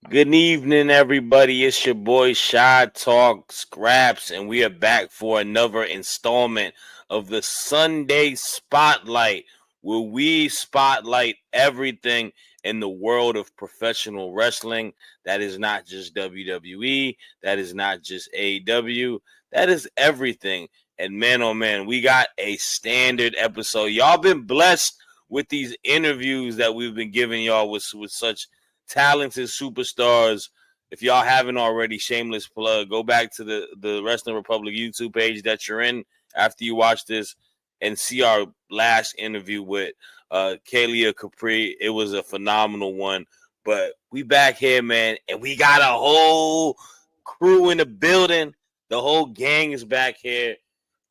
Good evening, everybody. It's your boy Shad Talk Scraps, and we are back for another installment of the Sunday Spotlight, where we spotlight everything in the world of professional wrestling. That is not just WWE, that is not just AEW, that is everything. And man, oh man, we got a standard episode. Y'all been blessed with these interviews that we've been giving y'all with such talented superstars. If y'all haven't already, shameless plug, go back to the Wrestling Republic YouTube page that you're in after you watch this and see our last interview with Kalia Capri. It was a phenomenal one. But we back here, man, and we got a whole crew in the building. The whole gang is back here,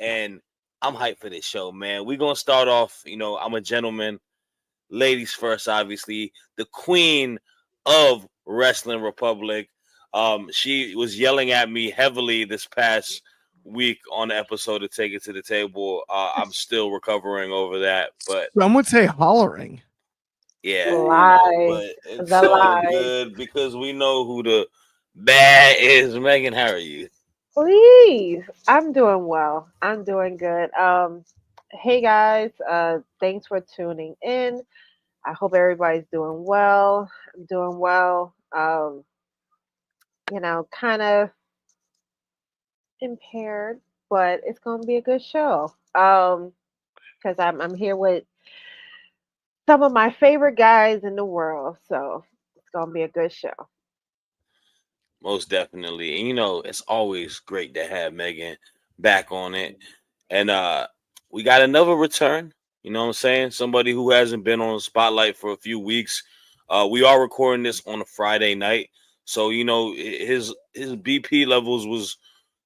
and I'm hyped for this show, man. We're gonna start off. I'm a gentleman. Ladies first, obviously. The queen of Wrestling Republic. She was yelling at me heavily this past week on the episode of Take It to the Table. I'm still recovering over that, but Some would say hollering. yeah, Lie. but it's The all lie. good because we know who the bad is. Megan, how are you? Please. I'm doing well. I'm doing good. Hey guys, thanks for tuning in. I hope everybody's doing well. I'm doing well. Kind of impaired, but it's gonna be a good show. Because I'm here with some of my favorite guys in the world, so it's gonna be a good show. Most definitely. And it's always great to have Megan back on it. And we got another return. You know what I'm saying? Somebody who hasn't been on the spotlight for a few weeks. We are recording this on a Friday night. So, his BP levels was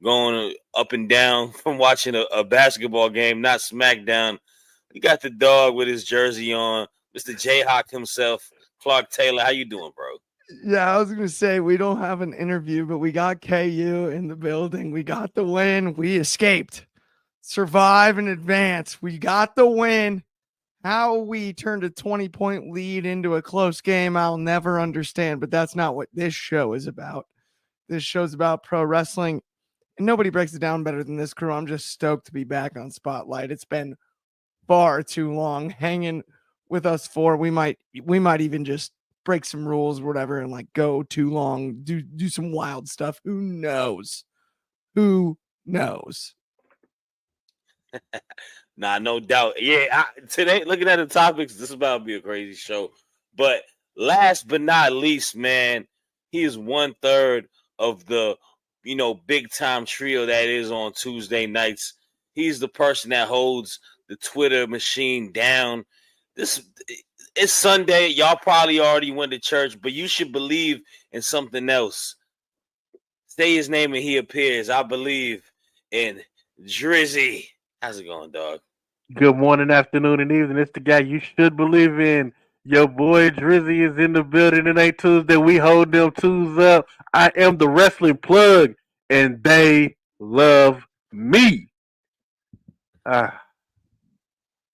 going up and down from watching a basketball game, not SmackDown. We got the dog with his jersey on, Mr. Jayhawk himself, Clark Taylor. How you doing, bro? Yeah, I was gonna say we don't have an interview, but we got KU in the building. We got the win. We escaped. Survive and advance. We got the win. How we turned a 20-point lead into a close game, I'll never understand, but that's not what this show is about. This show's about pro wrestling, and nobody breaks it down better than this crew. I'm just stoked to be back on Spotlight. It's been far too long hanging with us four. We might even just break some rules or whatever and like go too long, do some wild stuff. Who knows? Who knows? Nah, no doubt. Yeah, today, looking at the topics, this is about to be a crazy show. But last but not least, man, he is 1/3 of the, big time trio that is on Tuesday nights. He's the person that holds the Twitter machine down. This It's Sunday. Y'all probably already went to church, but you should believe in something else. Say his name and he appears. I believe in Dryzzy. How's it going, dog? Good morning, afternoon, and evening. It's the guy you should believe in. Your boy Dryzzy is in the building. It ain't Tuesday. We hold them twos up. I am the wrestling plug, and they love me. Ah,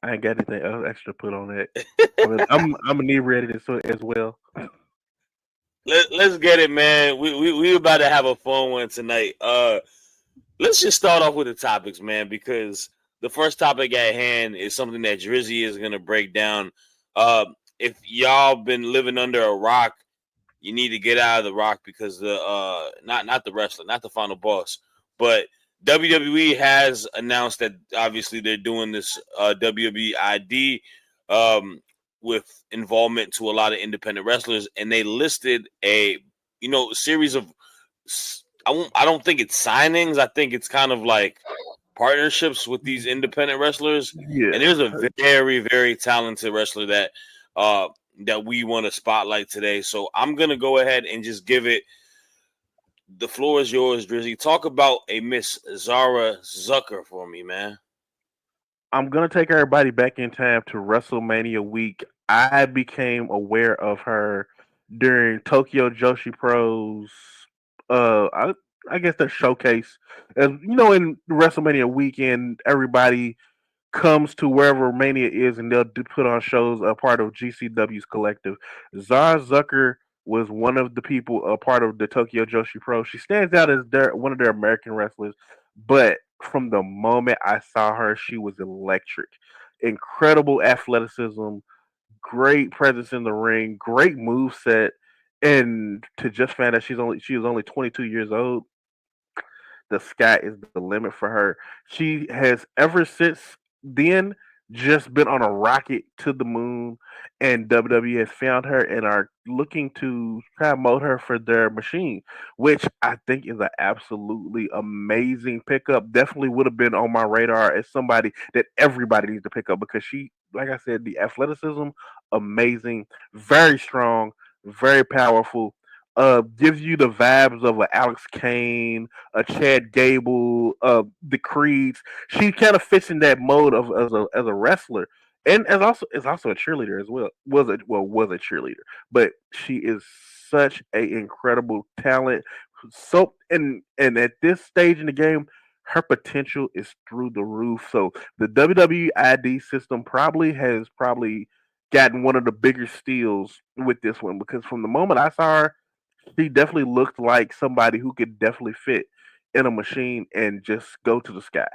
I ain't got anything else extra to put on that. I'm inebriated as well. Let's get it, man. We about to have a fun one tonight. Let's just start off with the topics, man, because the first topic at hand is something that Drizzy is gonna break down. If y'all been living under a rock, you need to get out of the rock because the not the wrestler, not the final boss, but WWE has announced that obviously they're doing this WWE ID with involvement to a lot of independent wrestlers, and they listed a series of I don't think it's signings. I think it's kind of like partnerships with these independent wrestlers. Yeah. And there's a very, very talented wrestler uh that we want to spotlight today. So I'm gonna go ahead and just give it. The floor is yours, Drizzy. Talk about a Miss Zara Zakher for me, man. I'm gonna take everybody back in time to WrestleMania week. I became aware of her during Tokyo Joshi Pro's I guess their showcase. As you know, in WrestleMania weekend, everybody comes to wherever Mania is and they'll put on shows a part of GCW's collective. Zara Zucker was one of the people a part of the Tokyo Joshi Pro. She stands out as one of their American wrestlers, but from the moment I saw her, she was electric. Incredible athleticism, great presence in the ring, great move set, and to just find out she was only 22 years old, the sky is the limit for her. She has ever since then just been on a rocket to the moon, and WWE has found her and are looking to promote her for their machine, which I think is an absolutely amazing pickup. Definitely would have been on my radar as somebody that everybody needs to pick up because she, like I said, the athleticism, amazing, very strong, very powerful. Gives you the vibes of a Alex Kane, a Chad Gable, the Creeds. She kind of fits in that mode of as a wrestler, and as also is also a cheerleader as well. Was a cheerleader, but she is such a incredible talent. So and at this stage in the game, her potential is through the roof. So the WWE ID system probably gotten one of the bigger steals with this one because from the moment I saw her, she definitely looked like somebody who could definitely fit in a machine and just go to the sky.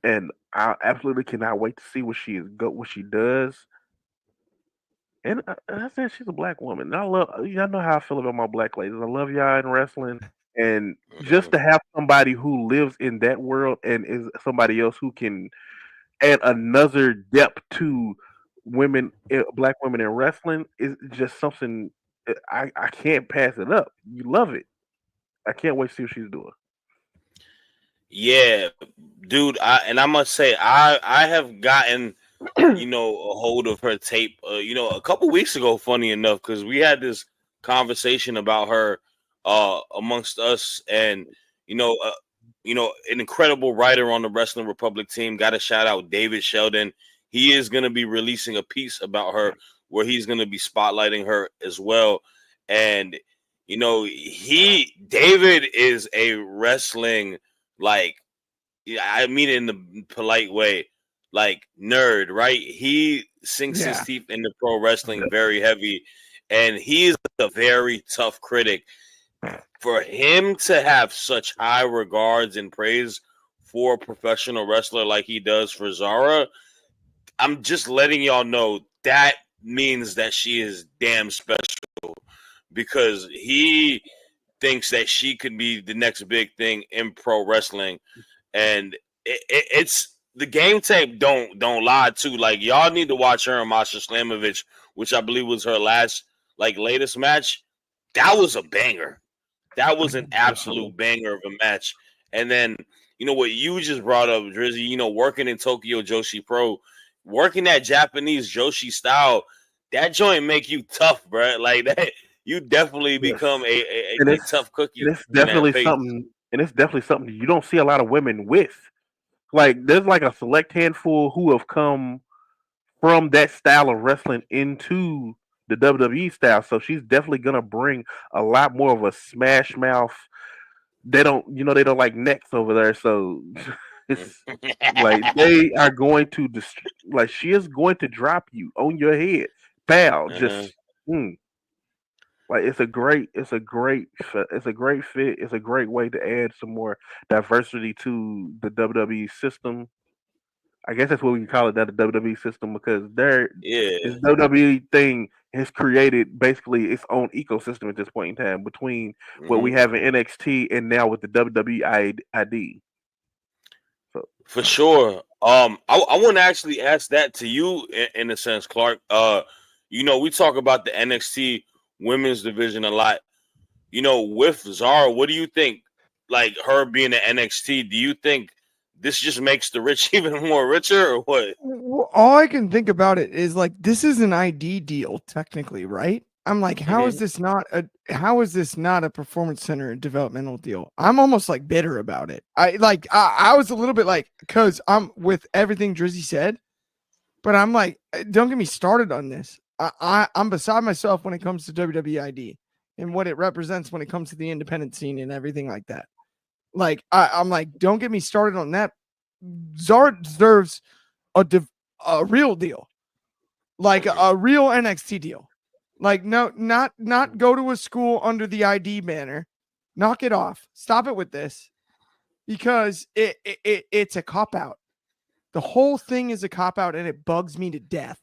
And I absolutely cannot wait to see what she does. And I said she's a black woman. And y'all know how I feel about my black ladies. I love y'all in wrestling, and just Mhm. to have somebody who lives in that world and is somebody else who can add another depth to black women in wrestling is just something I can't pass it up. You love it. I can't wait to see what she's doing. Yeah, dude. I must say, I have gotten a hold of her tape. A couple weeks ago. Funny enough, because we had this conversation about her amongst us, and you know, uh, an incredible writer on the Wrestling Republic team. Got to shout out David Sheldon. He is going to be releasing a piece about her where he's going to be spotlighting her as well. And David is a wrestling, like, yeah, I mean it in the polite way, like, nerd, right? He sinks his Yeah. teeth into pro wrestling very heavy, and he is a very tough critic. For him to have such high regards and praise for a professional wrestler like he does for Zara, I'm just letting y'all know that means that she is damn special because he thinks that she could be the next big thing in pro wrestling, and it's the game tape don't lie too. Like, y'all need to watch her and Masha Slamovich, which I believe was her last, like, latest match. That was a banger. That was an Definitely. absolute banger of a match. And then what you just brought up, Drizzy. Working in Tokyo Joshi Pro, working that Japanese Joshi style, that joint make you tough, bro. Like that, you definitely Yes. become And a tough cookie it's in that definitely face. something and it's definitely something you don't see a lot of women with. Like there's like a select handful who have come from that style of wrestling into the WWE style. So she's definitely gonna bring a lot more of a smash mouth. They don't like necks over there, so it's like they are going to like she is going to drop you on your head, pow, Uh-huh. just mm. Like it's a great fit. It's a great way to add some more diversity to the WWE system. I guess that's what we can call it, that the WWE system, because this Yeah. WWE thing has created basically its own ecosystem at this point in time between what we Hmm. have in NXT and now with the WWE ID. So For sure. I want to actually ask that to you in a sense, Clark. We talk about the NXT women's division a lot. With Zara, what do you think? Like, her being an NXT, do you think this just makes the rich even more richer, or what? All I can think about it is like this is an ID deal technically, right? I'm like, Hmm. how is this not a performance center developmental deal? I'm almost like bitter about it. I was a little bit like because I'm with everything Drizzy said, but I'm like, don't get me started on this. I'm beside myself when it comes to WWE ID and what it represents when it comes to the independent scene and everything like that. Like I'm like, don't get me started on that. Zara deserves a real deal, like a real NXT deal. Like, no, not go to a school under the ID banner. Knock it off. Stop it with this, because it's a cop out. The whole thing is a cop out, and it bugs me to death.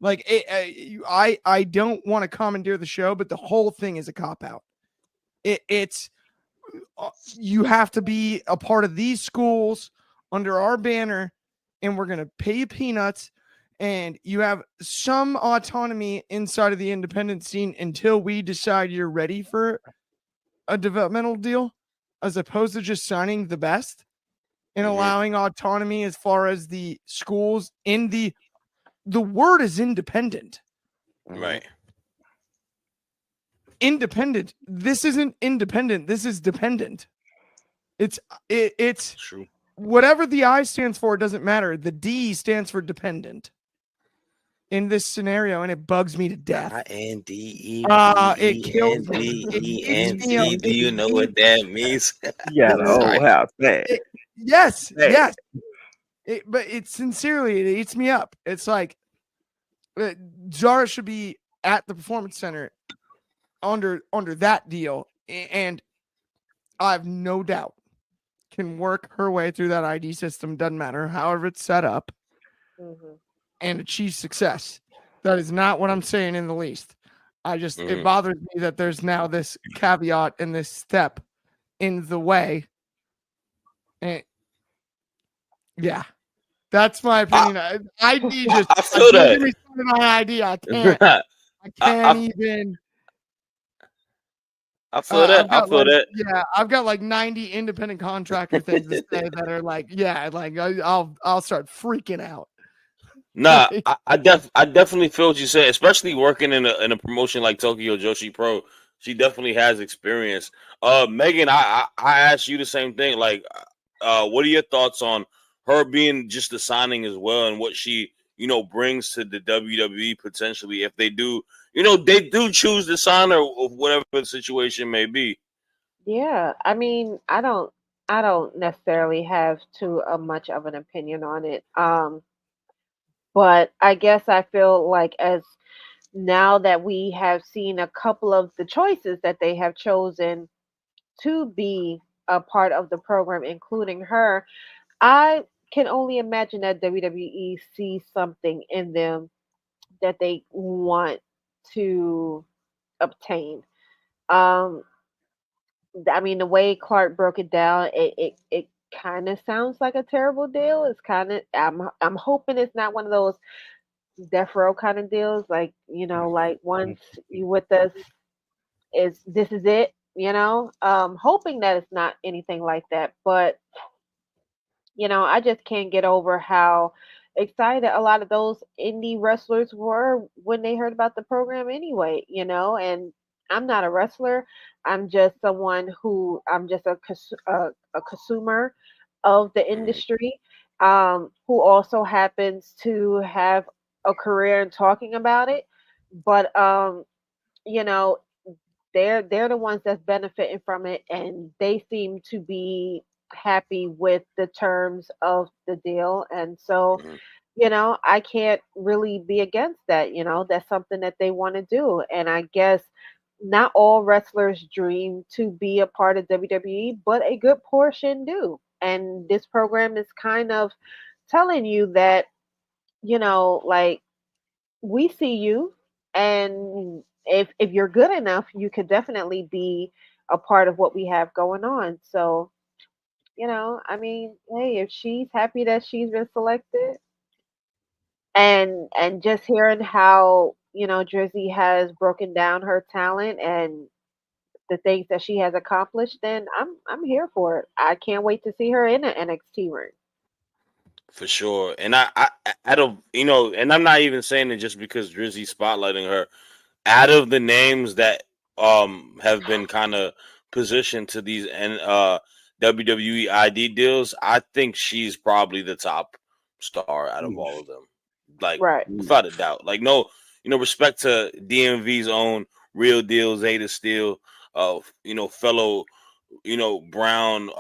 Like, I don't want to commandeer the show, but the whole thing is a cop out. It's you have to be a part of these schools under our banner, and we're gonna pay you peanuts, and you have some autonomy inside of the independent scene until we decide you're ready for a developmental deal, as opposed to just signing the best and allowing autonomy as far as the schools in the word is independent. Right. Independent. This isn't independent. This is dependent. It's True. whatever the I stands for, it doesn't matter. The D stands for dependent in this scenario, and it bugs me to death. INDEPENDENT. It kills me. It eats me up. Do you know what that means? Yeah, the whole house. Man. Yes, Hey. yes. But it sincerely, it eats me up. It's like Zara should be at the Performance Center under that deal, and I have no doubt can work her way through that ID system. Doesn't matter however it's set up, and achieve success. That is not what I'm saying in the least. It bothers me that there's now this caveat and this step in the way. And yeah, that's my opinion. ID just I feel that. Give me something on ID. I can't. I can't even. I feel that. I feel that. Yeah, I've got like 90 independent contractor things to say that are like, yeah, like I'll start freaking out. Nah, I definitely feel what you said, especially working in a promotion like Tokyo Joshi Pro. She definitely has experience. Megan, I asked you the same thing. Like, what are your thoughts on her being just a signing as well, and what she brings to the WWE potentially if they do choose to sign her, or whatever the situation may be? Yeah, I mean, I don't necessarily have too much of an opinion on it. But I guess I feel like, as now that we have seen a couple of the choices that they have chosen to be a part of the program, including her, I can only imagine that WWE sees something in them that they want to obtain. Um, I mean, the way Clark broke it down, it kind of sounds like a terrible deal. It's kind of, I'm hoping it's not one of those death row kind of deals, like, like once you with us, this is it. Hoping that it's not anything like that, but I just can't get over how excited a lot of those indie wrestlers were when they heard about the program anyway, and I'm not a wrestler. I'm just a consumer of the industry, who also happens to have a career in talking about it. But you know, they're the ones that's benefiting from it, and they seem to be happy with the terms of the deal. And so, I can't really be against that. That's something that they want to do. And I guess not all wrestlers dream to be a part of WWE, but a good portion do. And this program is kind of telling you that, like, we see you, and if you're good enough, you could definitely be a part of what we have going on. So, I mean, hey, if she's happy that she's been selected, and just hearing how, Drizzy has broken down her talent and the things that she has accomplished, then I'm here for it. I can't wait to see her in an NXT ring. For sure. And I out of and I'm not even saying it just because Drizzy's spotlighting her. Out of the names that have been kind of positioned to these WWE ID deals, I think she's probably the top star out of all of them. Like, Right. without a doubt. Like, no, respect to DMV's own Real Deal, Zeta Steel, fellow, brown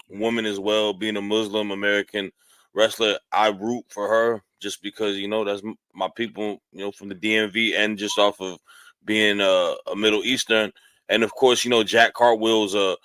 woman as well, being a Muslim American wrestler, I root for her just because that's my people, from the DMV and just off of being a Middle Eastern, and of course, Jack Cartwheel's a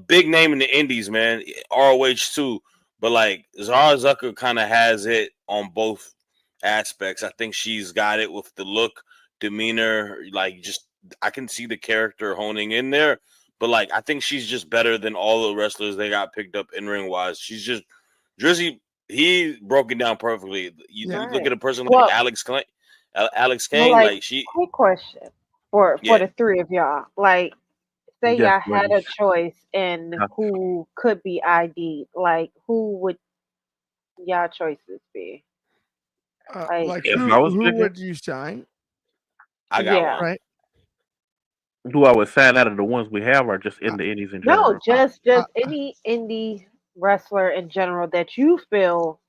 big name in the Indies, man. ROH too, but like Zara Zakher kind of has it on both aspects. I think she's got it with the look, demeanor, like just I can see the character honing in there. But like I think she's just better than all the wrestlers they got picked up in ring wise. She's just Drizzy. He broke it down perfectly. You look at a person like Alex Kane, like like she. Quick question for the three of y'all. Like, say y'all had a choice in who could be ID'd. Like, who would y'all choices be? Like who would you sign? I got one. Right. Who I would sign out of the ones we have, or just in the indies in general? No, just any indie wrestler in general that you feel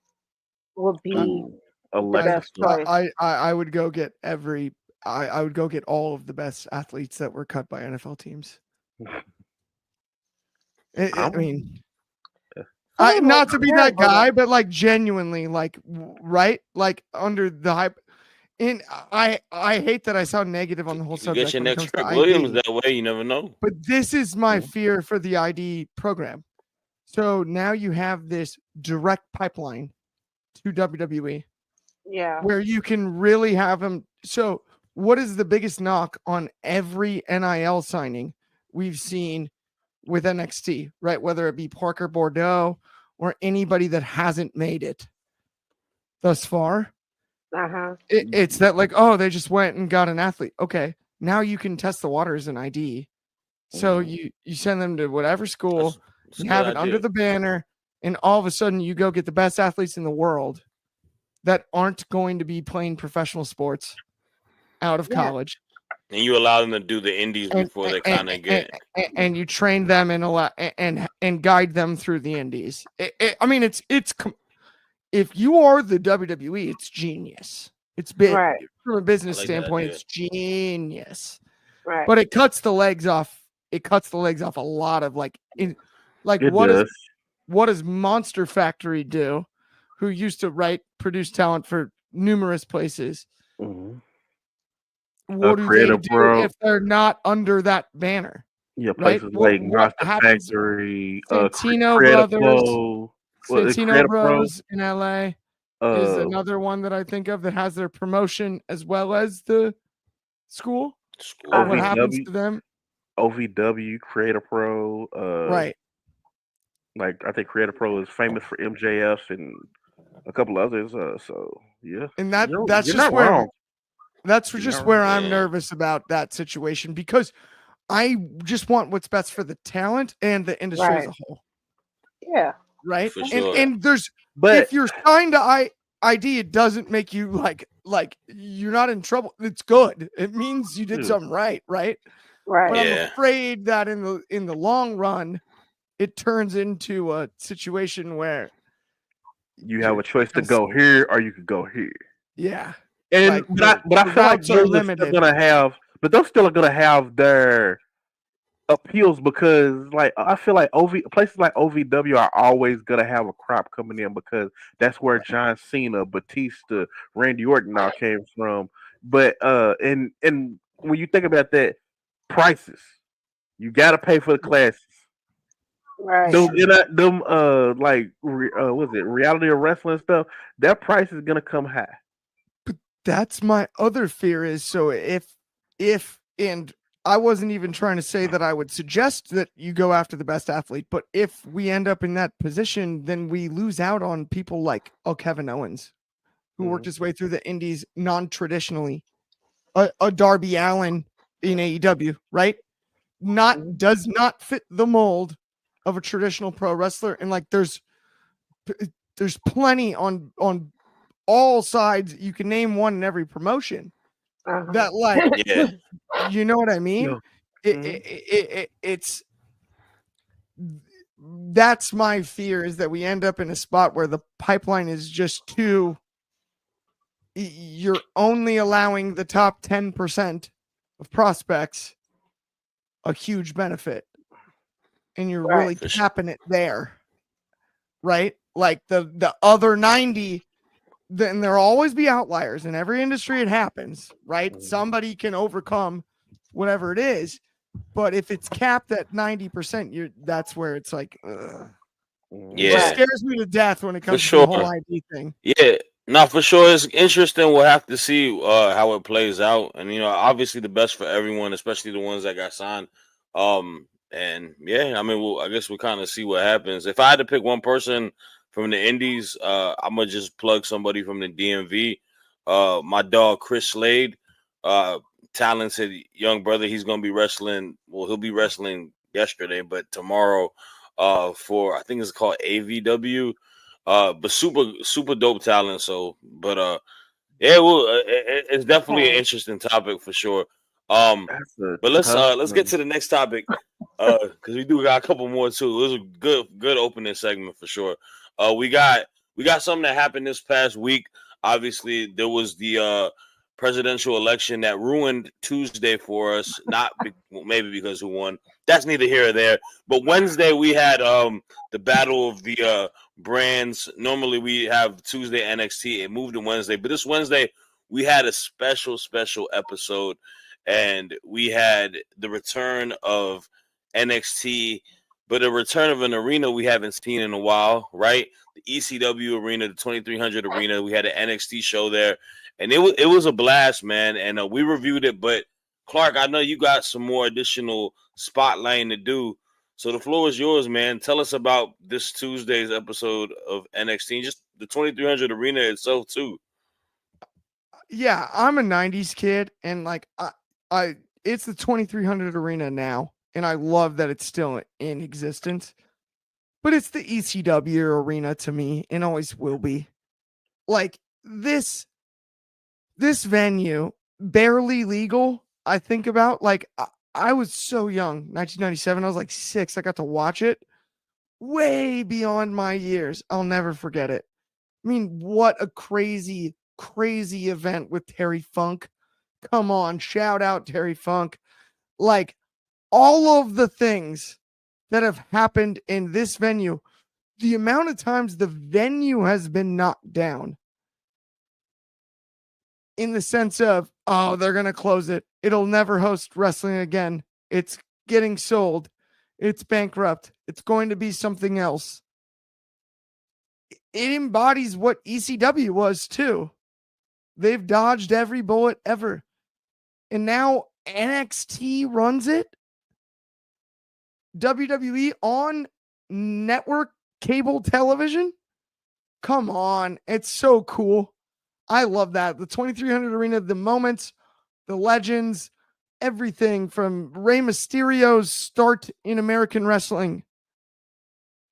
would be the best choice. I would go get I would go get all of the best athletes that were cut by NFL teams. I mean, not to be that guy, but like genuinely, like right, like under the hype. And I hate that I sound negative on the whole subject. You get your next Trick Williams that way, you never know. But this is my fear for the ID program. So now you have this direct pipeline to WWE. Yeah. Where you can really have them. So what is the biggest knock on every NIL signing we've seen with NXT, right? Whether it be Parker Bordeaux or anybody that hasn't made it thus far. It's that like, oh, they just went and got an athlete. Okay, now you can test the water as an ID. So you send them to whatever school, you have it under the banner, and all of a sudden you go get the best athletes in the world that aren't going to be playing professional sports out of college. And you allow them to do the indies before they kind of get. And you train them and guide them through the indies. I mean, it's if you are the WWE, it's genius. It's big from a business standpoint. It's genius, right? But it cuts the legs off. It cuts the legs off a lot of what does Monster Factory do? Who used to produce talent for numerous places? Mm-hmm. What do they do if they're not under that banner? Yeah, places like Monster Factory, Santino Brothers. Santino Bros in LA is another one that I think of that has their promotion as well as the school. What happens to them? OVW, Creator Pro. Right. Like, I think Creator Pro is famous for MJF and a couple others. So, yeah. And that's just where that's just where I'm nervous about that situation, because I just want what's best for the talent and the industry as a whole. Yeah. Right. Sure. And if you're signed to ID, it doesn't make you like you're not in trouble. It's good. It means you did something right. Right. Right. But I'm afraid that in the long run, it turns into a situation where you have a choice to go here or you could go here. Yeah. And but I feel like those are still gonna have, but those still are gonna have their appeals, because like I feel like places like OVW are always gonna have a crop coming in, because that's where John Cena, Batista, Randy Orton all came from. But and when you think about that, prices, you gotta pay for the classes. Right. Reality of wrestling stuff, that price is gonna come high. But that's my other fear is, so if and I wasn't even trying to say that I would suggest that you go after the best athlete, but if we end up in that position, then we lose out on people like Kevin Owens, who worked his way through the indies non-traditionally, a Darby Allin in AEW, right? Does not fit the mold of a traditional pro wrestler, and like there's plenty on all sides. You can name one in every promotion that like you know what I mean? It's that's my fear, is that we end up in a spot where the pipeline is just too, you're only allowing the top 10% of prospects a huge benefit, and you're really capping it there, right? like the other 90, then there'll always be outliers in every industry. It happens, right? Somebody can overcome whatever it is, but if it's capped at 90%, that's where it's like, ugh. It just Yeah, scares me to death when it for comes to the whole sure. ID thing. Yeah, no, for sure. It's interesting. We'll have to see how it plays out, and obviously the best for everyone, especially the ones that got signed. And yeah, I mean, I guess we'll kind of see what happens. If I had to pick one person from the Indies, I'm gonna just plug somebody from the DMV. My dog Chris Slade, talented young brother. He's gonna be wrestling. Well, he'll be wrestling yesterday, but tomorrow, for I think it's called AVW. But super dope talent. So, but yeah, well, it's definitely an interesting topic for sure. But let's get to the next topic, because we do got a couple more too. It was a good opening segment for sure. We got something that happened this past week. Obviously, there was the presidential election that ruined Tuesday for us. Maybe because who won. That's neither here or there. But Wednesday we had the battle of the brands. Normally we have Tuesday NXT. It moved to Wednesday, but this Wednesday we had a special episode, and we had the return of NXT, but a return of an arena we haven't seen in a while, right? The ECW arena, the 2300 arena. We had an NXT show there, and it was a blast, man. And we reviewed it, but Clark, I know you got some more additional spotlighting to do. So the floor is yours, man. Tell us about this Tuesday's episode of NXT, just the 2300 arena itself too. Yeah, I'm a 90s kid, and like I it's the 2300 arena now, and I love that it's still in existence. But it's the ECW arena to me, and always will be. Like this venue, barely legal. I think about, like, I was so young, 1997. I was like 6. I got to watch it way beyond my years. I'll never forget it. I mean, what a crazy event with Terry Funk. Come on, shout out Terry Funk. Like, all of the things that have happened in this venue, the amount of times the venue has been knocked down, in the sense of, oh, they're going to close it. It'll never host wrestling again. It's getting sold. It's bankrupt. It's going to be something else. It embodies what ECW was too. They've dodged every bullet ever. And now NXT runs it. WWE on network cable television. Come on. It's so cool. I love that. The 2300 arena, the moments, the legends, everything from Rey Mysterio's start in American wrestling.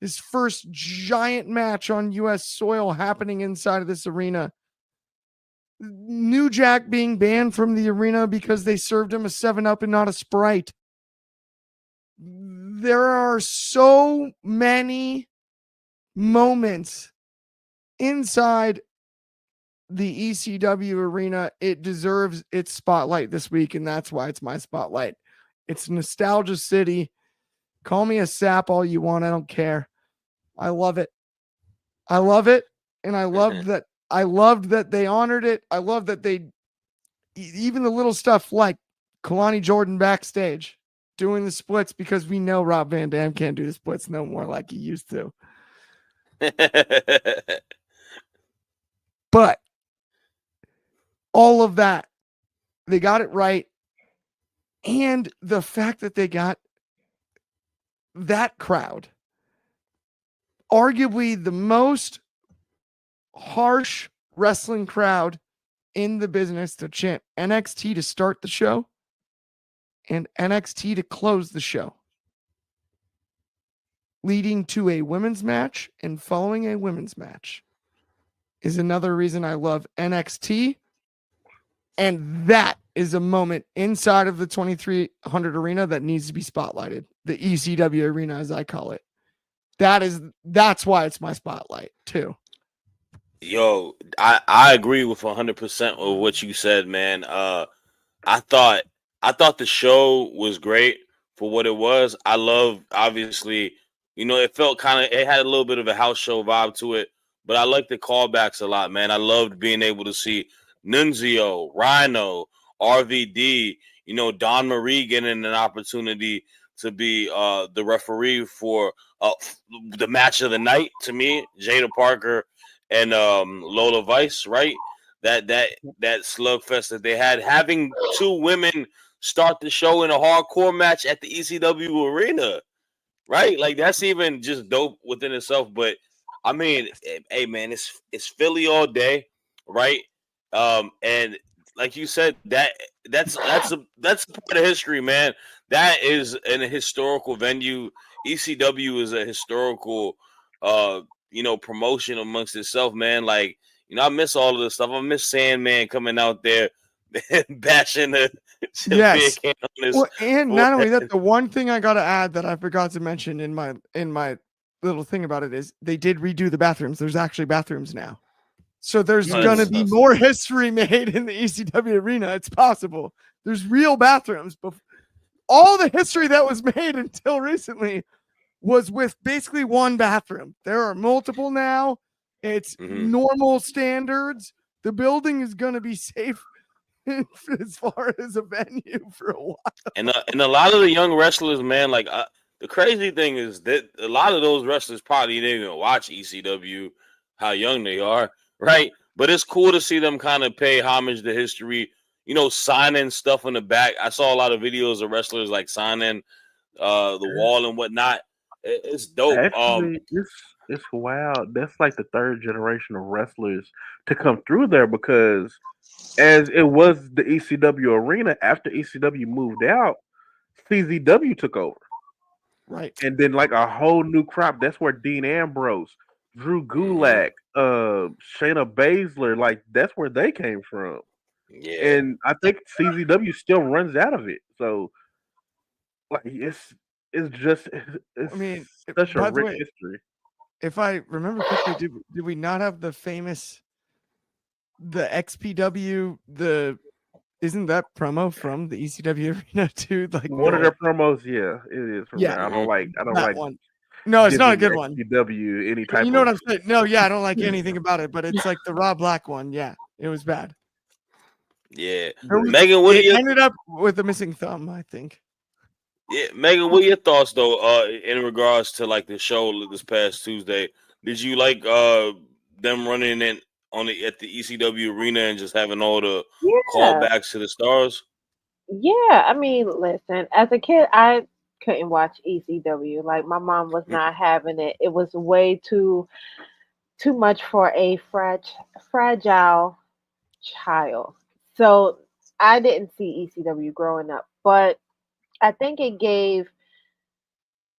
His first giant match on U.S. soil happening inside of this arena. New Jack being banned from the arena because they served him a 7-Up and not a Sprite. There are so many moments inside the ECW arena. It deserves its spotlight this week, and that's why it's my spotlight. It's Nostalgia City. Call me a sap all you want. I don't care. I love it. I love it. And I loved that. I loved that they honored it. I love that they, even the little stuff like Kalani Jordan backstage doing the splits, because we know Rob Van Dam can't do the splits no more like he used to. But all of that, they got it right. And the fact that they got that crowd, arguably the most harsh wrestling crowd in the business, to chant NXT to start the show and NXT to close the show, leading to a women's match and following a women's match, is another reason I love NXT. And that is a moment inside of the 2300 arena that needs to be spotlighted. The ECW arena, as I call it. That's why it's my spotlight too. Yo, I agree with 100% of what you said, man. I thought the show was great for what it was. I love, obviously, You know, it felt it had a little bit of a house show vibe to it, but I like the callbacks a lot, man. I loved being able to see Nunzio, Rhino, RVD, you know, Don Marie getting an opportunity to be the referee for the match of the night. To me, Jada Parker and Lola Vice, right? That slugfest that they had, having two women start the show in a hardcore match at the ECW arena, right? Like that's even just dope within itself. But I mean, hey man, it's Philly all day, right? And like you said, that's a part of history, man. That is an historical venue. ECW is a historical, promotion amongst itself, man. Like, you know, I miss all of this stuff. I miss Sandman coming out there bashing the beer Yes. can on his Well, and not only forehead. that, the one thing I gotta add that I forgot to mention in my little thing about it is they did redo the bathrooms. There's actually bathrooms now. So there's No, gonna that's be more history made in the ECW arena. It's possible. There's real bathrooms, but all the history that was made until recently was with basically one bathroom. There are multiple now. It's normal standards. The building is gonna be safe as far as a venue for a while. And a lot of the young wrestlers, man, like the crazy thing is that a lot of those wrestlers probably didn't even watch ECW, how young they are, right? But it's cool to see them kind of pay homage to history, you know, signing stuff in the back. I saw a lot of videos of wrestlers like signing the wall and whatnot. It's dope. Actually, it's wild. That's like the third generation of wrestlers to come through there because as it was the ECW arena after ECW moved out, CZW took over. Right. And then like a whole new crop. That's where Dean Ambrose, Drew Mhm. Gulak, Shayna Baszler, like that's where they came from. Yeah. And I think CZW still runs out of it. So like it's just it's I mean, such a by the rich way, history. if I remember correctly, did we not have the famous the XPW isn't that promo from the ECW arena too? Like One of their promos, yeah, it is from yeah, there. I don't that like one. No, it's not a giving good one. XPW any You type know what of I'm saying? No, yeah, I don't like anything about it, but it's like the Rob Black one. Yeah, it was bad. Yeah. but Megan, what are It your ended up with a missing thumb, I think. Megan, what are your thoughts though, in regards to like the show this past Tuesday? Did you like them running in on at the ECW arena and just having all the Yeah. callbacks to the stars? Yeah, I mean, listen, as a kid, I couldn't watch ECW. Like my mom was Mm, not having it. It was way too much for a fragile child. So I didn't see ECW growing up, but I think it gave,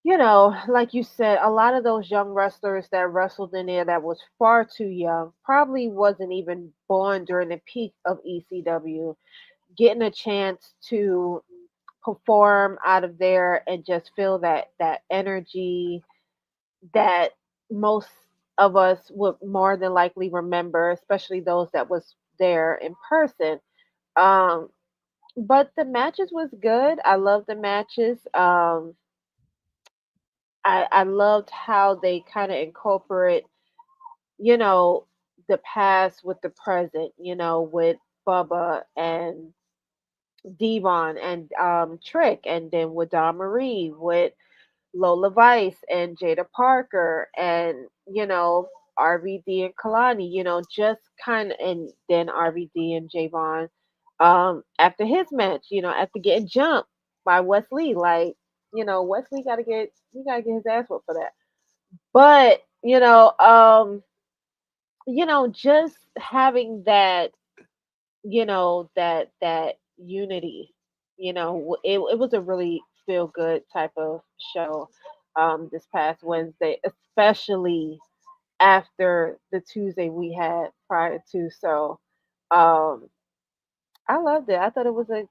like you said, a lot of those young wrestlers that wrestled in there that was far too young, probably wasn't even born during the peak of ECW, getting a chance to perform out of there and just feel that energy that most of us would more than likely remember, especially those that was there in person. Um, but the matches was good. I love the matches. I loved how they kind of incorporate, you know, the past with the present, with Bubba and Devon and Trick, and then with Don Marie, with Lola Vice and Jada Parker and, RVD and Kalani, just kind of, and then RVD and Javon after his match, after getting jumped by Wesley, like, Wesley he gotta get his ass whooped for that. But, just having that, that unity, it was a really feel good type of show this past Wednesday, especially after the Tuesday we had prior to. So um I loved it. I thought it was a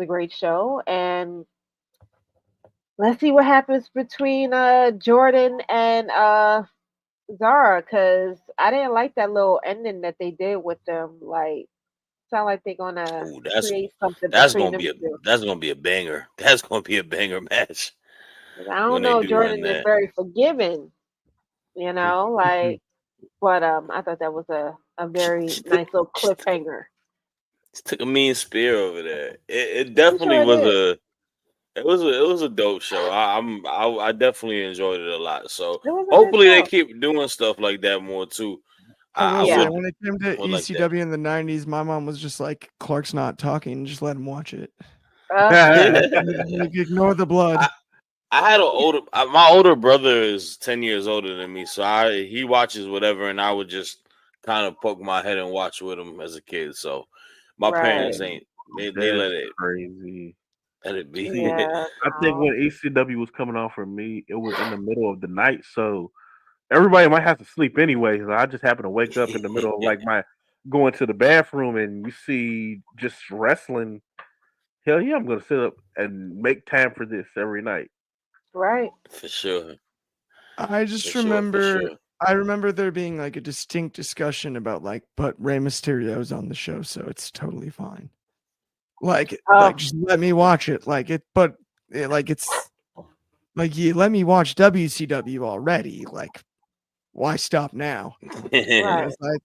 great show, and let's see what happens between Jordan and Zara, because I didn't like that little ending that they did with them. Like, sound like they're gonna Ooh, create something that's between gonna them be a two. that's gonna be a banger. That's gonna be a banger match. I don't when they know. do run Jordan is that. very forgiving, like. But I thought that was a very She took, nice little she took, cliffhanger. she took a mean spear over there. It I'm definitely sure it was is. a dope show. I definitely enjoyed it a lot. So It was a good hopefully they show. keep doing stuff like that more too. I will I say, Yeah. would when it came to would like that. ECW in the 90s, my mom was just like, Clark's not talking. Just let him watch it. Uh, Like, ignore the blood. I had my older brother is 10 years older than me, so he watches whatever, and I would just kind of poke my head and watch with him as a kid. So my right. parents ain't they That's crazy. let it be. Yeah. I think No. when ECW was coming on for me, it was in the middle of the night, so everybody might have to sleep anyway. So I just happen to wake up in the middle of like my going to the bathroom, and you see just wrestling. Hell yeah, I'm gonna sit up and make time for this every night. Right. For sure, I for just sure, for remember, sure. I remember there being like a distinct discussion about like, but Rey Mysterio's on the show, so it's totally fine. Like Oh, just let me watch it. Like it's like you let me watch WCW already. Like why stop now? And right. it's like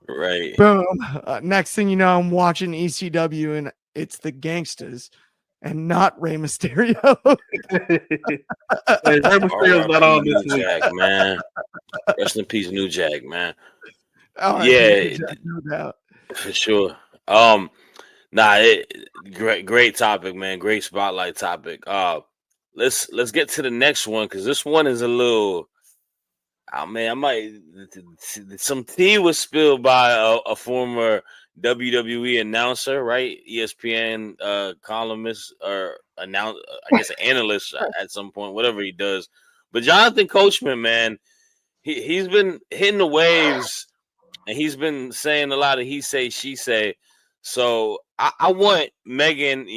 Right. boom. Next thing you know, I'm watching ECW and it's the gangsters and not Rey Mysterio. Hey, Rey Mysterio's not R.I.P. on this New week. Jack, man. Rest in peace, New Jack, man. R.I.P. New Yeah, Jack, no doubt. for sure. Nah, great topic, man. Great spotlight topic. Let's get to the next one because this one is a little. Oh man, I might some tea was spilled by a former WWE announcer, right? ESPN columnist or I guess an analyst at some point, whatever he does. But Jonathan Coachman, man, he's been hitting the waves and he's been saying a lot of he say she say. So I want Megan,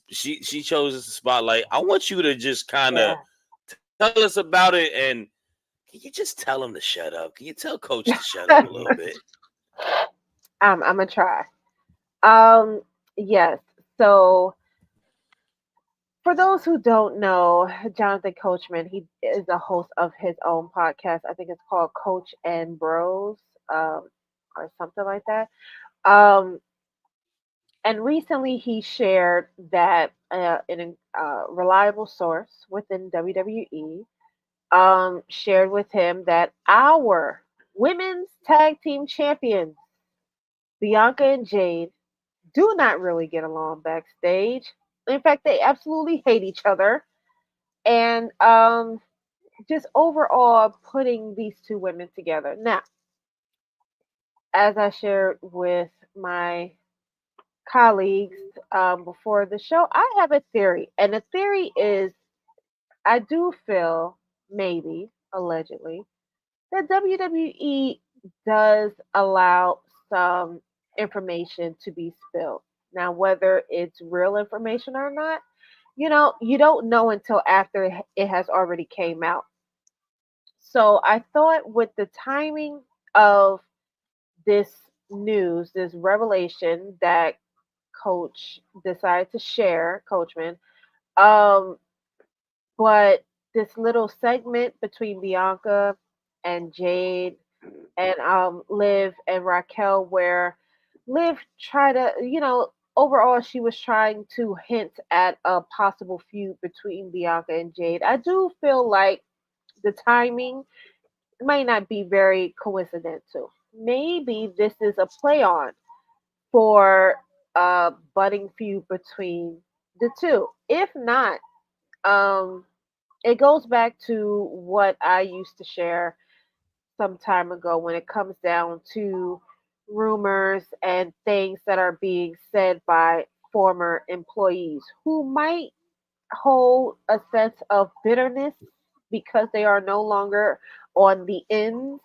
she chose this spotlight. I want you to just kind of Yeah. tell us about it, and can you just tell him to shut up? Can you tell Coach to shut up a little bit? I'm gonna try. Um. Yes. So for those who don't know, Jonathan Coachman, he is a host of his own podcast. I think it's called Coach and Bros, um, or something like that. Um, and recently he shared that in a reliable source within WWE shared with him that our women's tag team champions, Bianca and Jade, do not really get along backstage. In fact, they absolutely hate each other. And just overall putting these two women together. Now, as I shared with my colleagues before the show, I have a theory. And the theory is I do feel, maybe, allegedly, that WWE does allow some information to be spilled. Now, whether it's real information or not, you don't know until after it has already came out. So I thought with the timing of this news, this revelation that Coach decided to share, Coachman, um, but this little segment between Bianca and Jade and Liv and Raquel, where Liv tried to, overall she was trying to hint at a possible feud between Bianca and Jade. I do feel like the timing might not be very coincidental. Maybe this is a play on for a budding feud between the two. If not, um, it goes back to what I used to share some time ago when it comes down to rumors and things that are being said by former employees who might hold a sense of bitterness because they are no longer on the ends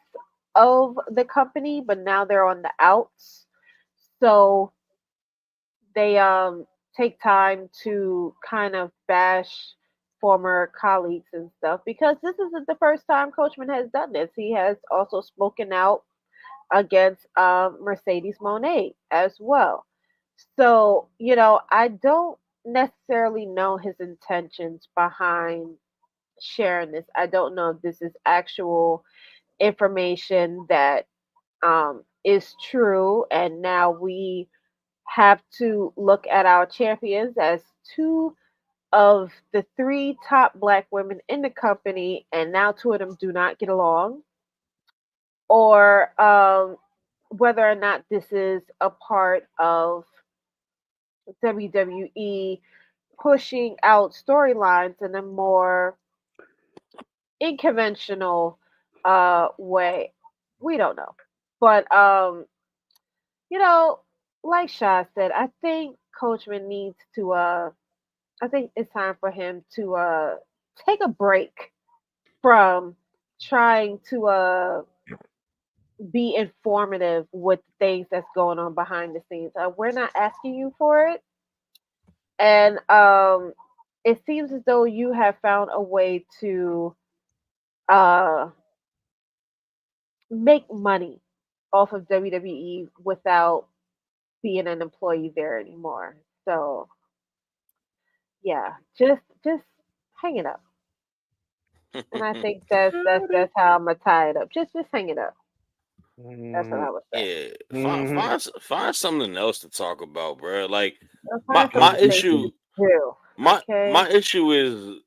of the company, but now they're on the outs. So they take time to kind of bash former colleagues and stuff because this isn't the first time Coachman has done this. He has also spoken out against Mercedes Monet as well. So, I don't necessarily know his intentions behind sharing this. I don't know if this is actual information that is true, and now we have to look at our champions as two of the three top black women in the company, and now two of them do not get along, or whether or not this is a part of WWE pushing out storylines in a more unconventional way. We don't know. But you know, like Shah said, I think Coachman needs to I think it's time for him to take a break from trying to be informative with things that's going on behind the scenes. We're not asking you for it. And it seems as though you have found a way to uh make money off of WWE without being an employee there anymore. So yeah, just hang it up. And I think that's how I'm gonna tie it up. Just hang it up. That's what I would say. Yeah, Mhm. find something else to talk about, bro. Like So my find my something safe issue to do. my Okay. issue is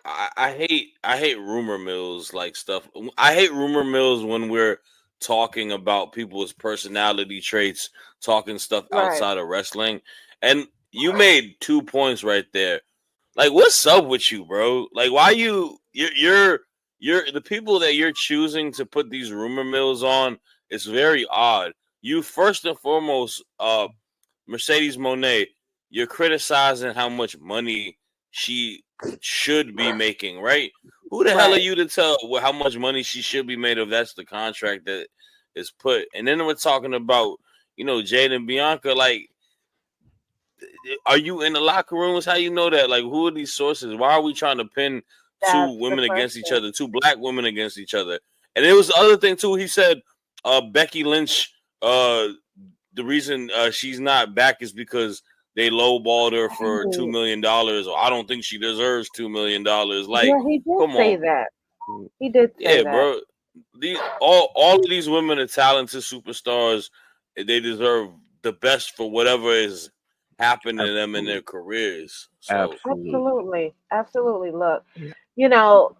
I hate rumor mills like stuff. I hate rumor mills when we're talking about people's personality traits, talking stuff Right. outside of wrestling. And you made 2 points right there. Like, what's up with you, bro? Like, why you're the people that you're choosing to put these rumor mills on? It's very odd. You first and foremost, Mercedes Monet, you're criticizing how much money she should be making, right? Who the hell are Right. you to tell how much money she should be made if that's the contract that is put? And then we're talking about, Jade and Bianca. Like, are you in the locker rooms? How you know that? Like, who are these sources? Why are we trying to pin two That's the women against each question. other, two black women against each other? And there was the other thing too. He said, Becky Lynch, the reason she's not back is because they lowballed her for Right. $2 million, or I don't think she deserves $2 million. Like, Yeah, he did come say on, that. He did say yeah, that. bro. All of these women are talented superstars. They deserve the best for whatever is happening to them in their Absolutely. careers. So Absolutely. Absolutely. Absolutely. Look, Yeah. you know,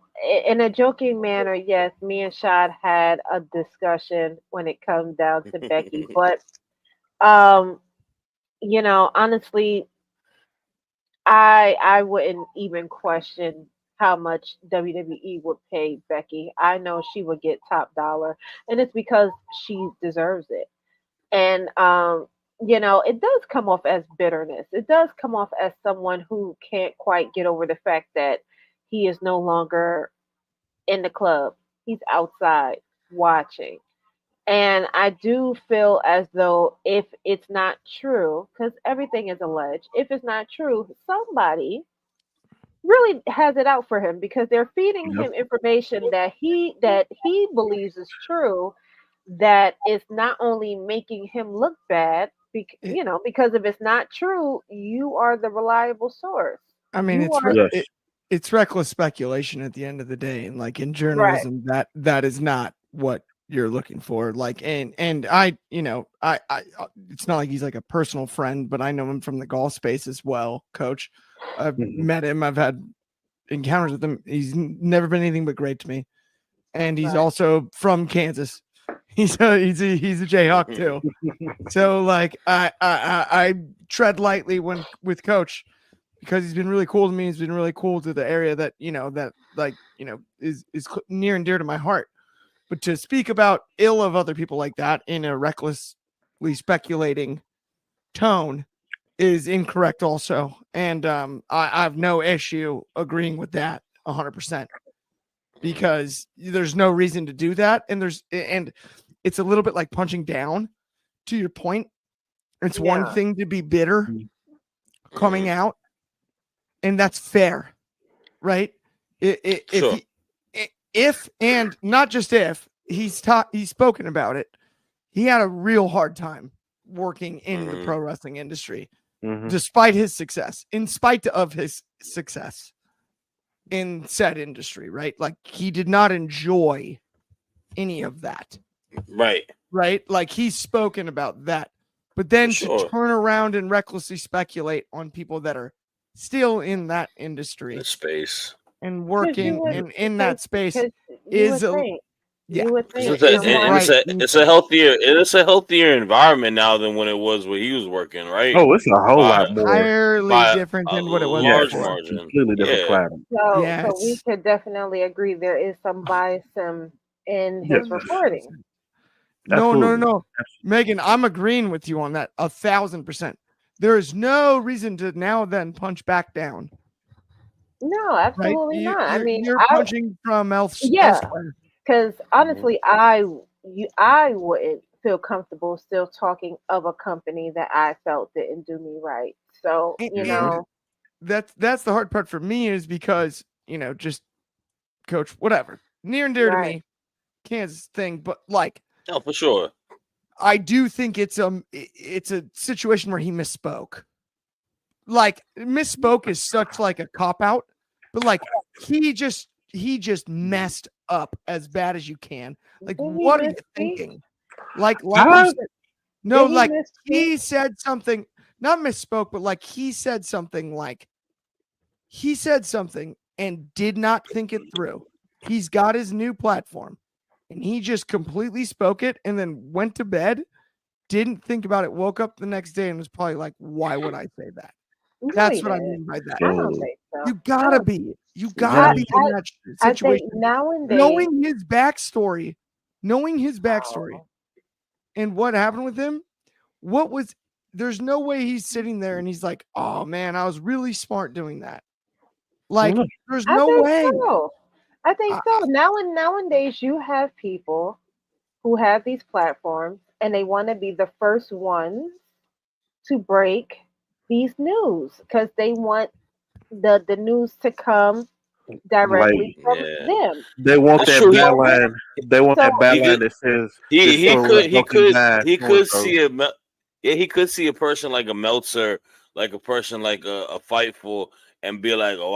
in a joking manner, yes, me and Shad had a discussion when it comes down to Becky, but um, honestly, I wouldn't even question how much WWE would pay Becky. I know she would get top dollar, and it's because she deserves it. And it does come off as bitterness. It does come off as someone who can't quite get over the fact that he is no longer in the club. He's outside watching. And I do feel as though if it's not true, because everything is alleged, if it's not true, somebody really has it out for him because they're feeding Yep. him information that he believes is true, that is not only making him look bad, It, because if it's not true, you are the reliable source. I mean, You are Yes. it's reckless speculation at the end of the day, and like in right. journalism, that is not what you're looking for. Like, and I, it's not like he's like a personal friend, but I know him from the golf space as well. Coach, I've Mhm. met him. I've had encounters with him. He's never been anything but great to me, and he's Right. also from Kansas. He's a Jayhawk too. So like I tread lightly when with Coach because he's been really cool to me. He's been really cool to the area that is near and dear to my heart. But to speak about ill of other people like that in a recklessly speculating tone is incorrect also. And I have no issue agreeing with that 100% because there's no reason to do that. And it's a little bit like punching down to your point. It's one Yeah. thing to be bitter coming mhm. out, and that's fair, right? If Sure. he, if and not just if he's spoken about it, he had a real hard time working in the Hmm. pro wrestling industry, Mhm. despite his success. In spite of his success, in said industry, right? Like he did not enjoy any of that. Right. Right? Like he's spoken about that. But then to turn around and recklessly speculate on people that are still in that industry, in space, and working in that space is it's a healthier environment now than when it was where he was working, right? Oh, it's a whole lot more entirely different than what it was large margin. Completely different platinum. So we could definitely agree there is some bias in his reporting. No. Megan, I'm agreeing with you on that 1,000%. There is no reason to now then punch back down. No, absolutely not. I mean, you're punching from elsewhere. Because honestly, I wouldn't feel comfortable still talking of a company that I felt didn't do me right. So that's the hard part for me is because just coach whatever near and dear to me, Kansas thing, but like. Oh, for sure. I do think it's a situation where he misspoke. Like misspoke is such like a cop out, but like he just messed up as bad as you can. Like what are you thinking? Like he said something, not misspoke, but like he said something and did not think it through. He's got his new platform. And he just completely spoke it and then went to bed, didn't think about it, woke up the next day and was probably like, why would I say that? That's what I mean by that. I don't think so. You gotta be in that situation. Knowing his backstory and what happened with him, there's no way he's sitting there and he's like, oh man, I was really smart doing that. Like, there's no way. I think so. Nowadays, you have people who have these platforms and they want to be the first ones to break these news because they want the news to come directly from them. They want that byline. They want that byline that says he could see a person like a Meltzer, like a person like a Fightful, and be like, oh,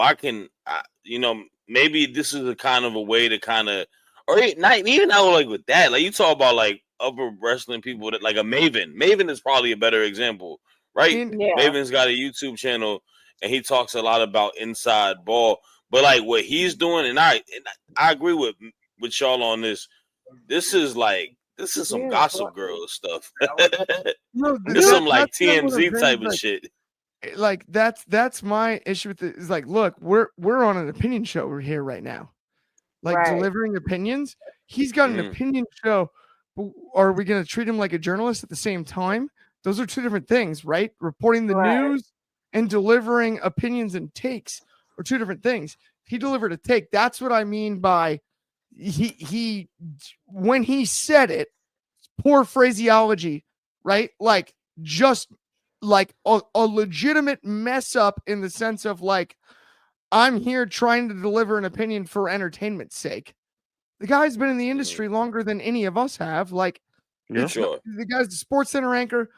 maybe this is a kind of a way to or not even out like with that. Like you talk about like upper wrestling people that like a Maven. Maven is probably a better example, right? Maven's got a YouTube channel and he talks a lot about inside ball. But like what he's doing, and I agree with y'all on this. This is some Gossip Girl stuff. This is some like TMZ type of shit. Like that's my issue with it. Is like, look, we're on an opinion show here right now, like delivering opinions. He's got an opinion show. But are we going to treat him like a journalist at the same time? Those are two different things, right? Reporting the news and delivering opinions and takes are two different things. He delivered a take. That's what I mean by he when he said it, poor phraseology, right? Like just like a legitimate mess up in the sense of like, I'm here trying to deliver an opinion for entertainment's sake. The guy's been in the industry longer than any of us have. Like, the guy's the Sports Center anchor,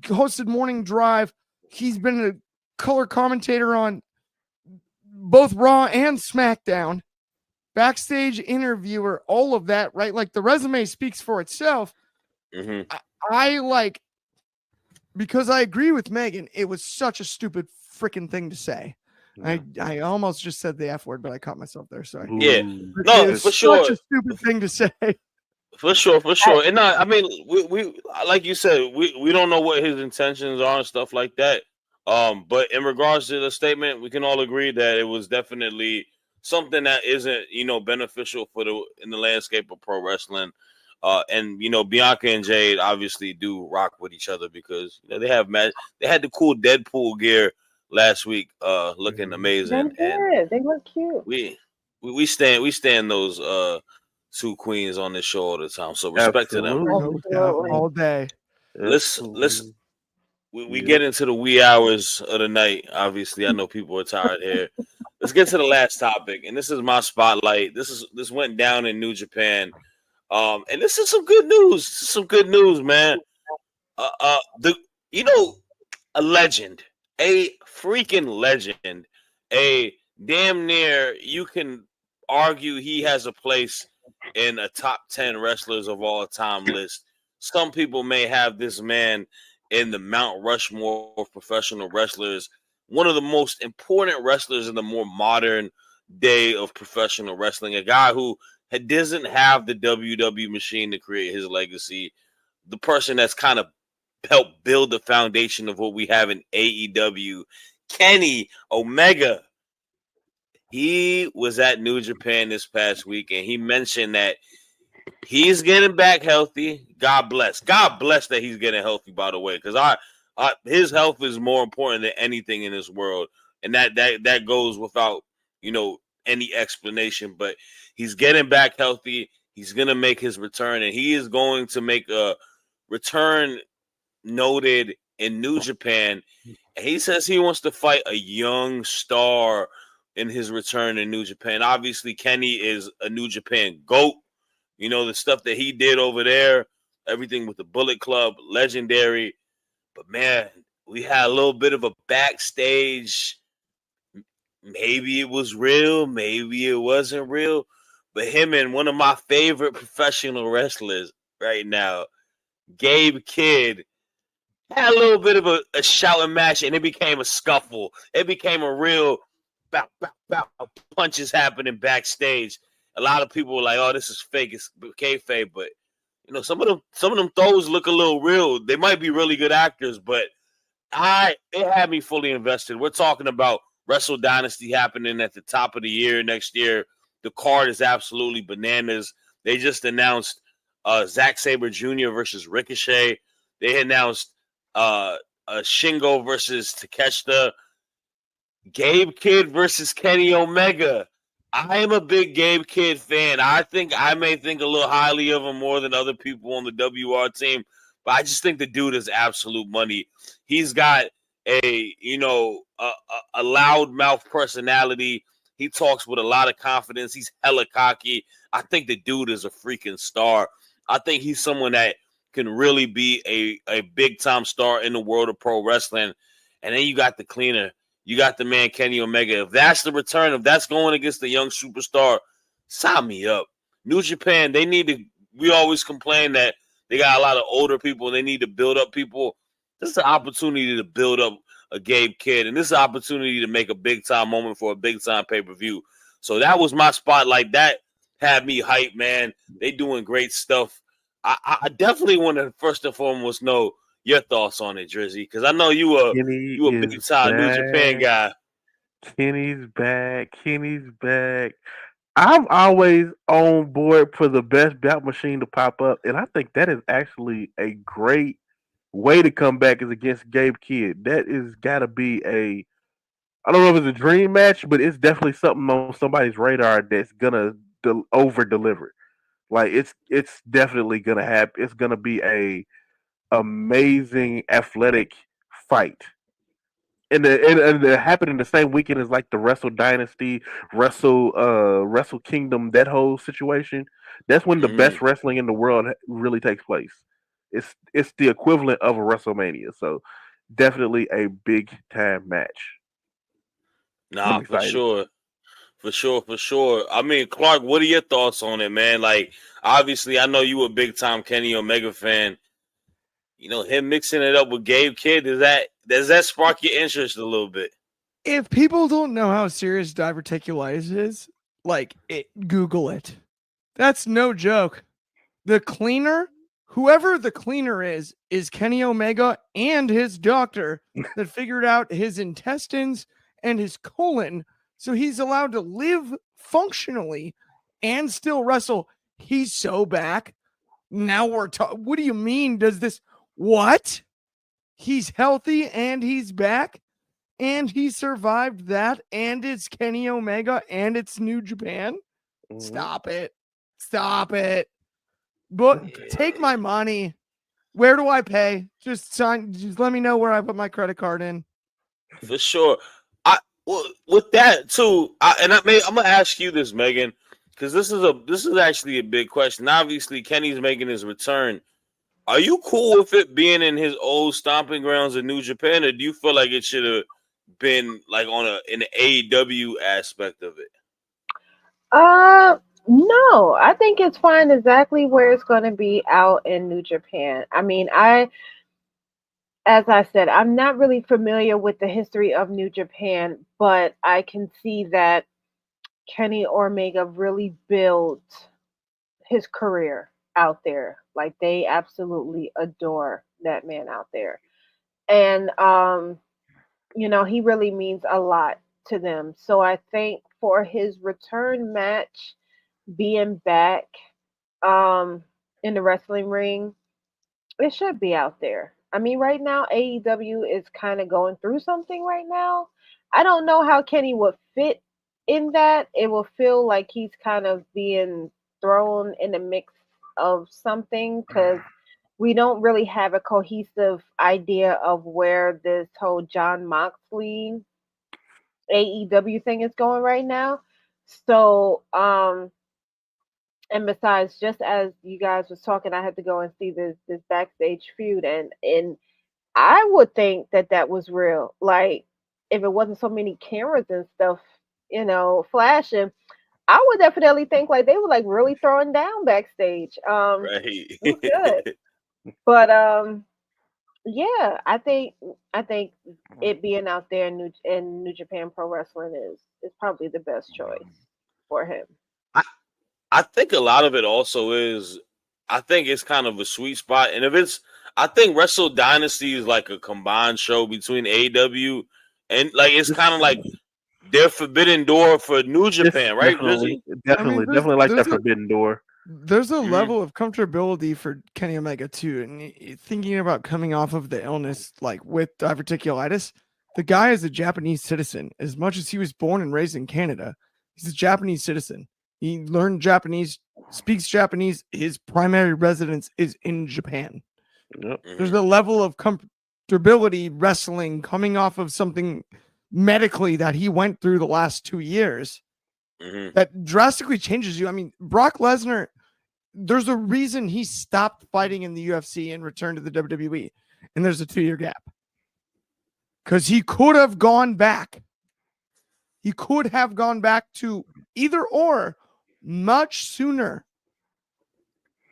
hosted Morning Drive. He's been a color commentator on both Raw and SmackDown, backstage interviewer, all of that, right? Like the resume speaks for itself. I like, because I agree with Megan, it was such a stupid freaking thing to say. I almost just said the F word, but I caught myself there. Sorry. Yeah. No, for sure. Such a stupid thing to say. For sure. And I mean, we like you said, we don't know what his intentions are and stuff like that. But in regards to the statement, we can all agree that it was definitely something that isn't, beneficial in the landscape of pro wrestling. And Bianca and Jade obviously do rock with each other because they had the cool Deadpool gear last week, looking amazing. They look cute. We stand those two queens on this show all the time. So respect to them all day. We get into the wee hours of the night. Obviously, I know people are tired here. Let's get to the last topic, and this is my spotlight. This went down in New Japan. And this is some good news. Some good news, man. A legend, a freaking legend, a damn near you can argue he has a place in a top 10 wrestlers of all time list. Some people may have this man in the Mount Rushmore of professional wrestlers, one of the most important wrestlers in the more modern day of professional wrestling, a guy who doesn't have the WWE machine to create his legacy, the person that's kind of helped build the foundation of what we have in AEW, Kenny Omega. He was at New Japan this past week, and he mentioned that he's getting back healthy. God bless. God bless that he's getting healthy, by the way, because his health is more important than anything in this world. And that goes without, any explanation. But he's getting back healthy. He's going to make his return, and he is going to make a return noted in New Japan. And he says he wants to fight a young star in his return in New Japan. Obviously, Kenny is a New Japan GOAT. The stuff that he did over there, everything with the Bullet Club, legendary. But, man, we had a little bit of a backstage. Maybe it was real. Maybe it wasn't real. But him and one of my favorite professional wrestlers right now, Gabe Kidd, had a little bit of a shouting match, and it became a scuffle. It became a real bow, bow, bow, punches happening backstage. A lot of people were like, "Oh, this is fake. It's kayfabe." But some of them throws look a little real. They might be really good actors, but it had me fully invested. We're talking about Wrestle Dynasty happening at the top of the year next year. The card is absolutely bananas. They just announced Zack Sabre Jr. versus Ricochet. They announced Shingo versus Takeshita. Gabe Kidd versus Kenny Omega. I am a big Gabe Kidd fan. I may think a little highly of him more than other people on the WR team, but I just think the dude is absolute money. He's got a loudmouth personality. He talks with a lot of confidence. He's hella cocky. I think the dude is a freaking star. I think he's someone that can really be a big-time star in the world of pro wrestling. And then you got the cleaner. You got the man Kenny Omega. If that's the return, if that's going against the young superstar, sign me up. New Japan, we always complain that they got a lot of older people and they need to build up people. This is an opportunity to build up a Gabe Kidd, and this is an opportunity to make a big-time moment for a big-time pay-per-view. So that was my spotlight. That had me hyped, man. They doing great stuff. I definitely want to first and foremost know your thoughts on it, Dryzzy, because I know you a big time New Japan guy. Kenny's back. Kenny's back. I'm always on board for the best bout machine to pop up, and I think that is actually a great way to come back is against Gabe Kidd. That is got to be I don't know if it's a dream match, but it's definitely something on somebody's radar that's gonna over deliver. Like it's definitely gonna happen. It's gonna be a amazing athletic fight. And the happening the same weekend as like the Wrestle Dynasty, Wrestle Kingdom, that whole situation. That's when the best wrestling in the world really takes place. It's the equivalent of a WrestleMania. So definitely a big time match. Nah, for sure. For sure. I mean, Clark, what are your thoughts on it, man? Like, obviously, I know you a big time Kenny Omega fan. Him mixing it up with Gabe Kidd, does that spark your interest a little bit? If people don't know how serious diverticulitis is, Google it. That's no joke. The cleaner, whoever the cleaner is Kenny Omega and his doctor that figured out his intestines and his colon, so he's allowed to live functionally and still wrestle. He's so back. Now we're talking. What do you mean? Does this? What? He's healthy and he's back and he survived that and it's Kenny Omega and it's New Japan? Mm-hmm. Stop it. But take my money. Where do I pay? Just let me know where I put my credit card in. For sure. With that too, I'm gonna ask you this, Megan, because this is actually a big question. Obviously, Kenny's making his return. Are you cool with it being in his old stomping grounds in New Japan, or do you feel like it should have been like in the AEW aspect of it? No, I think it's fine exactly where it's going to be out in New Japan. I mean, as I said, I'm not really familiar with the history of New Japan, but I can see that Kenny Omega really built his career out there. Like they absolutely adore that man out there. And he really means a lot to them. So I think for his return match being back in the wrestling ring, it should be out there. I mean, right now AEW is kind of going through something right now. I don't know how Kenny would fit in that. It will feel like he's kind of being thrown in the mix of something because we don't really have a cohesive idea of where this whole John Moxley AEW thing is going right now. So, and besides, just as you guys was talking, I had to go and see this backstage feud, and I would think that was real. Like, if it wasn't so many cameras and stuff, flashing, I would definitely think like they were like really throwing down backstage. Right. It was good, but yeah, I think it being out there in New Japan Pro Wrestling is probably the best choice for him. I think a lot of it also is, I think it's kind of a sweet spot. And I think Wrestle Dynasty is like a combined show between AEW and like, it's kind of like their forbidden door for New Japan, right? Definitely, there's like that a forbidden door. there's a level of comfortability for Kenny Omega too, and thinking about coming off of the illness like with diverticulitis, the guy is a Japanese citizen. As much as he was born and raised in Canada, he's a Japanese citizen. He learned Japanese, speaks Japanese. His primary residence is in Japan. Yep. There's a level of comfortability wrestling coming off of something medically that he went through the last 2 years that drastically changes you. I mean, Brock Lesnar, there's a reason he stopped fighting in the UFC and returned to the WWE, and there's a 2-year gap because he could have gone back. He could have gone back to either or much sooner.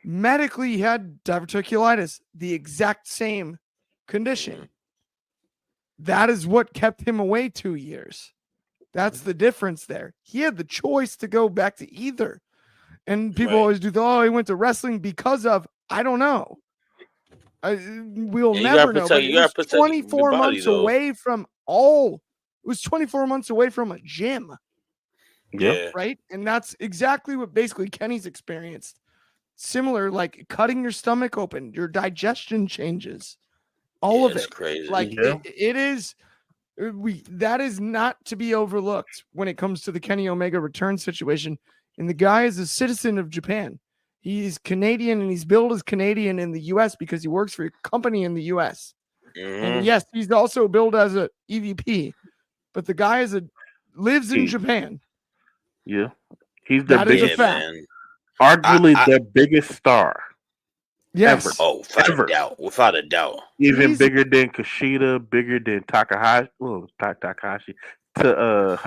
Medically, he had diverticulitis, the exact same condition. That is what kept him away 2 years. That's the difference there. He had the choice to go back to either. And people always do he went to wrestling because of, I don't know. We'll never know. But it was 24 months away from it was 24 months away from a gym. Yeah. Right? And that's exactly what basically Kenny's experienced. Similar, like cutting your stomach open, your digestion changes. All of it. It's crazy. Like it is. That is not to be overlooked when it comes to the Kenny Omega return situation. And the guy is a citizen of Japan. He's Canadian and he's billed as Canadian in the US because he works for a company in the US. And yes, he's also billed as a EVP, but the guy lives in Japan. Yeah. He's the biggest fan. Arguably their biggest star. Yes. Ever. Oh, without a doubt. Even bigger than Kushida, bigger than Takahashi. Takahashi. To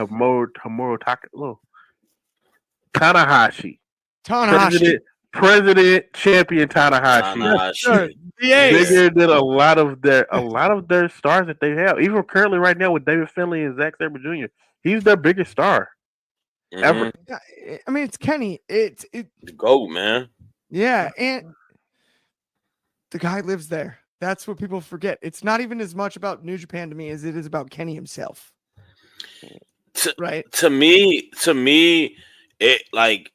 Tanahashi. President champion Tanahashi. Bigger than a lot of their stars that they have. Even currently right now with David Finlay and Zakher Jr. He's their biggest star ever. I mean, it's Kenny. It's the GOAT, man. Yeah, and the guy lives there. That's what people forget. It's not even as much about New Japan to me as it is about Kenny himself. Right? To me, it like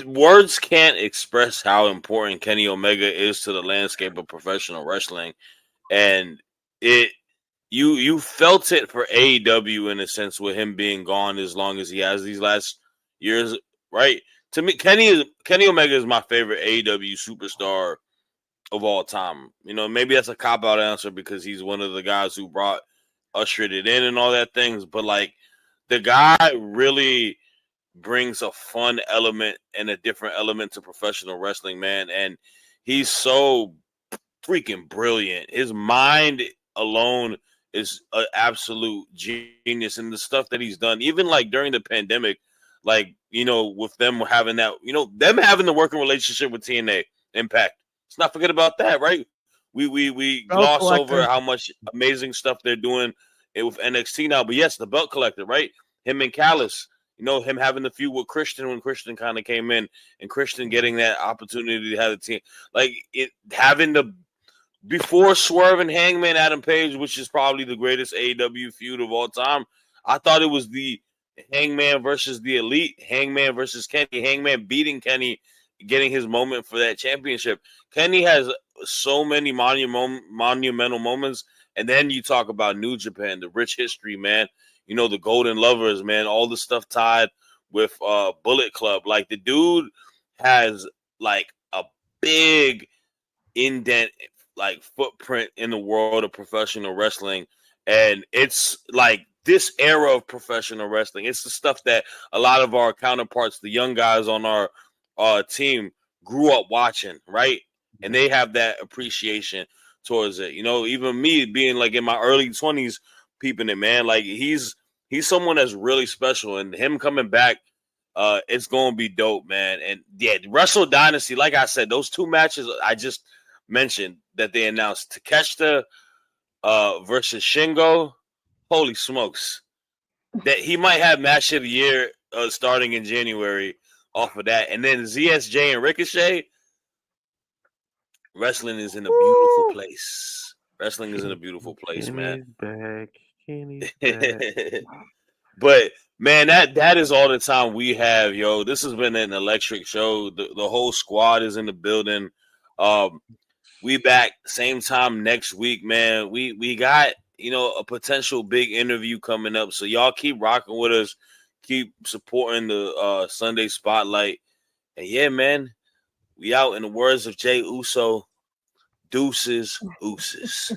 words can't express how important Kenny Omega is to the landscape of professional wrestling, and you felt it for AEW in a sense with him being gone as long as he has these last years, right? To me, Kenny Omega is my favorite AEW superstar of all time. Maybe that's a cop-out answer because he's one of the guys who ushered it in and all that things, but like the guy really brings a fun element and a different element to professional wrestling, man, and he's so freaking brilliant. His mind alone is an absolute genius, and the stuff that he's done, even like during the pandemic, like with them having that, them having the working relationship with TNA Impact. Let's not forget about that, right? We Belt gloss over collector. how much amazing stuff they're doing with NXT now. But yes, the belt collector, right? Him and Callis, him having the feud with Christian when Christian kind of came in, and Christian getting that opportunity to have a team, like it having the before Swerve and Hangman Adam Page, which is probably the greatest AEW feud of all time. I thought it was the Hangman versus the Elite, Hangman versus Kenny, Hangman beating Kenny, getting his moment for that championship. Kenny has so many monumental moments. And then you talk about New Japan, the rich history, man. The Golden Lovers, man, all the stuff tied with Bullet Club. Like the dude has like a big indent, like footprint in the world of professional wrestling. And it's like this era of professional wrestling. It's the stuff that a lot of our counterparts, the young guys on our team, grew up watching, right? And they have that appreciation towards it. Even me being like in my early 20s, peeping it, man. Like he's someone that's really special, and him coming back, it's gonna be dope, man. And yeah, Wrestle Dynasty, like I said, those two matches I just mentioned that they announced, Takeshita versus Shingo. Holy smokes. That he might have match of the year starting in January off of that. And then ZSJ and Ricochet. Wrestling is in a beautiful place. Wrestling is in a beautiful place, man. Kenny's back. But man, that is all the time we have, yo. This has been an electric show. The whole squad is in the building. We back same time next week, man. We got a potential big interview coming up, so y'all keep rocking with us, keep supporting the Sunday Spotlight, and yeah, man, we out. In the words of Jay Uso, deuces, ooses,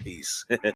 peace.